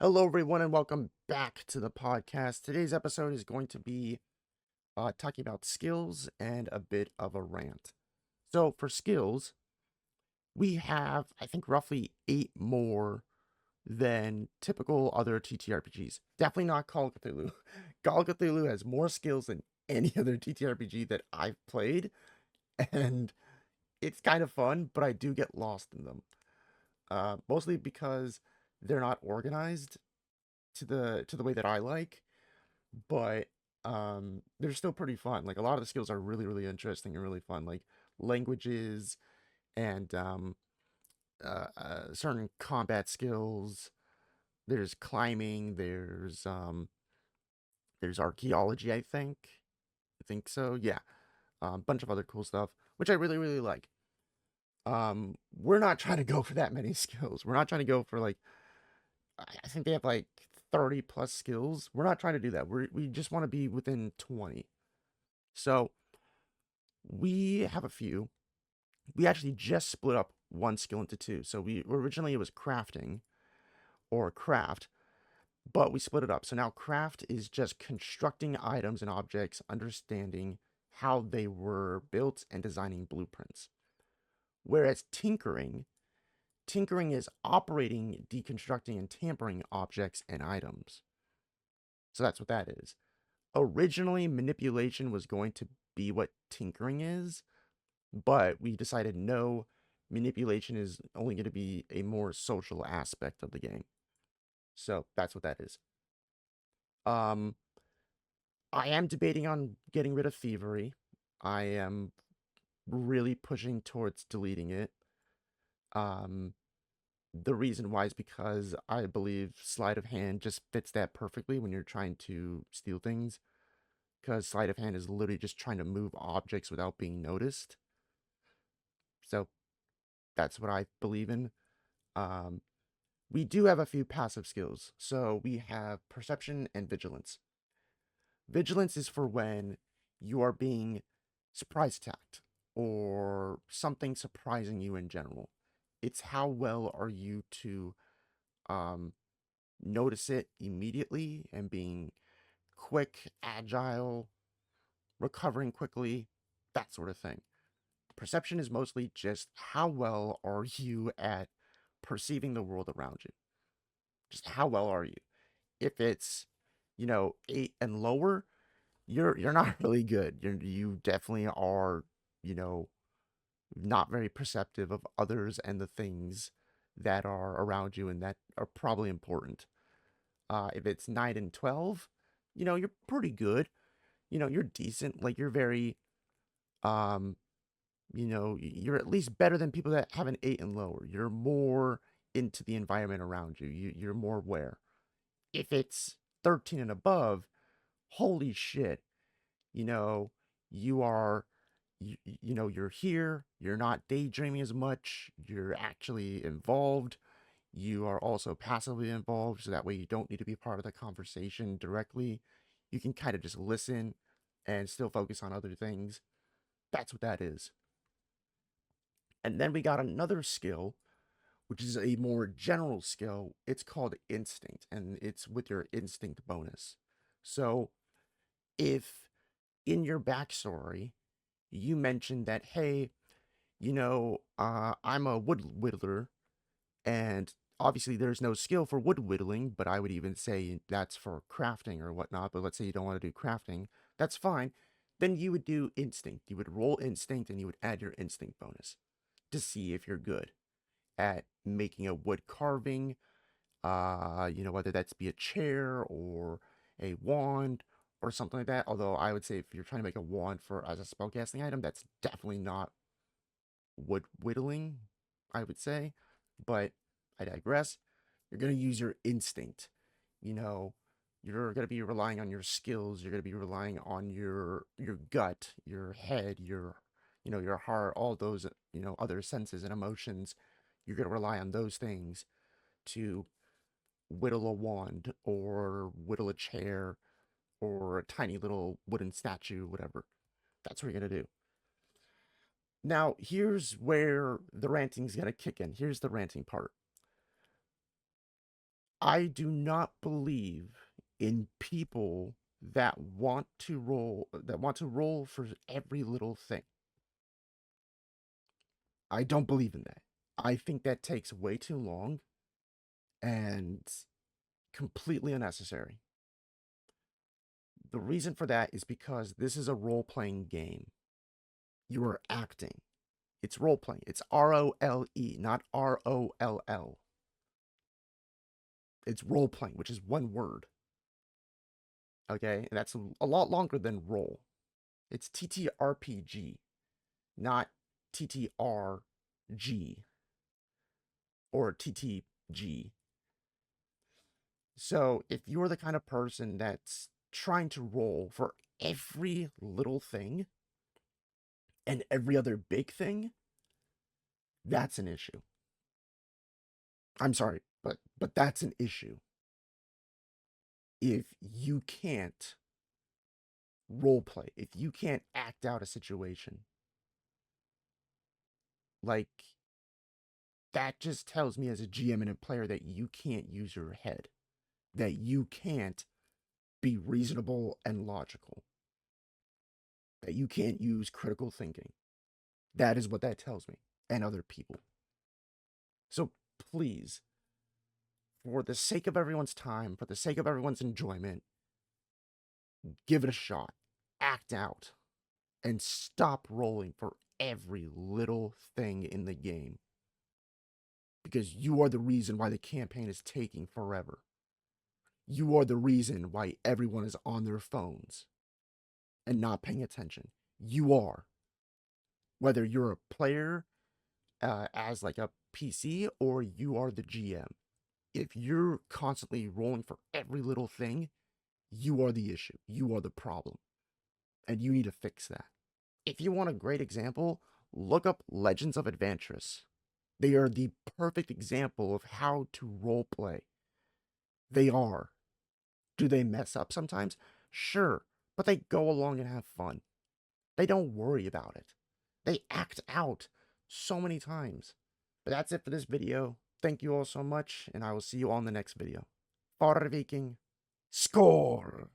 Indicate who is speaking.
Speaker 1: Hello, everyone, and welcome back to the podcast. Today's episode is going to be talking about skills and a bit of a rant. So, for skills, we have, I think, roughly 8 more than typical other TTRPGs. Definitely not Call of Cthulhu. Call of Cthulhu has more skills than any other TTRPG that I've played, and it's kind of fun, but I do get lost in them. Mostly because they're not organized to the way that I like, but they're still pretty fun. Like a lot of the skills are really interesting and really fun, like languages and certain combat skills. There's climbing. There's archaeology. I think so. Yeah, a bunch of other cool stuff, which I really like. We're not trying to go for that many skills. We're not trying to go for like I think they have like 30 plus skills. We're not trying to do that. We just want to be within 20. So we have a few. We actually just split up one skill into two. So we originally it was crafting or craft, but we split it up. So now craft is just constructing items and objects, understanding how they were built and designing blueprints. Whereas tinkering is operating, deconstructing, and tampering objects and items. So that's what that is. Originally, manipulation was going to be what tinkering is, but we decided no, manipulation is only going to be a more social aspect of the game. So that's what that is. Um, I am debating on getting rid of thievery. I am really pushing towards deleting it. Um, the reason why is because I believe sleight of hand just fits that perfectly when you're trying to steal things. Because sleight of hand is literally just trying to move objects without being noticed. So that's what I believe in. Um, we do have a few passive skills. So we have perception and vigilance. Vigilance is for when you are being surprise attacked or something surprising you in general. It's how well are you to um, notice it immediately and being quick, agile, recovering quickly, that sort of thing. Perception is mostly just how well are you at perceiving the world around you? Just how well are you? If it's, 8 and lower, you're not really good. You definitely are, you know, not very perceptive of others and the things that are around you and that are probably important. If it's 9 and 12, you're pretty good. You're decent. Like you're very um you're at least better than people that have an 8 and lower. You're more into the environment around you. You're more aware. If it's 13 and above, holy shit, you know, you are, you're here. You're not daydreaming as much. You're actually involved. You are also passively involved, so that way you don't need to be part of the conversation directly. You can kind of just listen and still focus on other things. That's what that is. And then we got another skill, which is a more general skill. It's called instinct, and it's with your instinct bonus. So if in your backstory you mentioned that, hey, I'm a wood whittler, and obviously there's no skill for wood whittling, but I would even say that's for crafting or whatnot. But let's say you don't want to do crafting, that's fine. Then you would do instinct. You would roll instinct and you would add your instinct bonus to see if you're good at making a wood carving, whether that's be a chair or a wand or something like that. Although I would say if you're trying to make a wand for as a spellcasting item, that's definitely not wood whittling, I would say. But I digress. You're gonna use your instinct. You know, you're gonna be relying on your skills. You're gonna be relying on your gut, your head, your heart, all those other senses and emotions. You're gonna rely on those things to whittle a wand or whittle a chair or a tiny little wooden statue, whatever. That's what you're gonna do. Now, here's where the ranting's gonna kick in. Here's the ranting part. I do not believe in people that want to roll for every little thing. I don't believe in that. I think that takes way too long and completely unnecessary. The reason for that is because this is a role-playing game. You are acting. It's role-playing. It's R-O-L-E, not R-O-L-L. It's role-playing, which is one word. Okay? And that's a lot longer than roll. It's TTRPG, not TTRG or TTG. So if you're the kind of person that's trying to roll for every little thing and every other big thing, that's an issue. I'm sorry, but that's an issue. If you can't role play, if you can't act out a situation, like that just tells me as a GM and a player that you can't use your head, that you can't be reasonable and logical, that you can't use critical thinking. That is what that tells me, and other people. So please, for the sake of everyone's time, for the sake of everyone's enjoyment, give it a shot. Act out. And stop rolling for every little thing in the game. Because you are the reason why the campaign is taking forever. You are the reason why everyone is on their phones and not paying attention. You are. Whether you're a player as like a PC or you are the GM. If you're constantly rolling for every little thing, you are the issue. You are the problem. And you need to fix that. If you want a great example, look up Legends of Adventurous. They are the perfect example of how to roleplay. They are. Do they mess up sometimes? Sure, but they go along and have fun. They don't worry about it. They act out so many times. But that's it for this video. Thank you all so much, and I will see you on the next video. Farviking, score!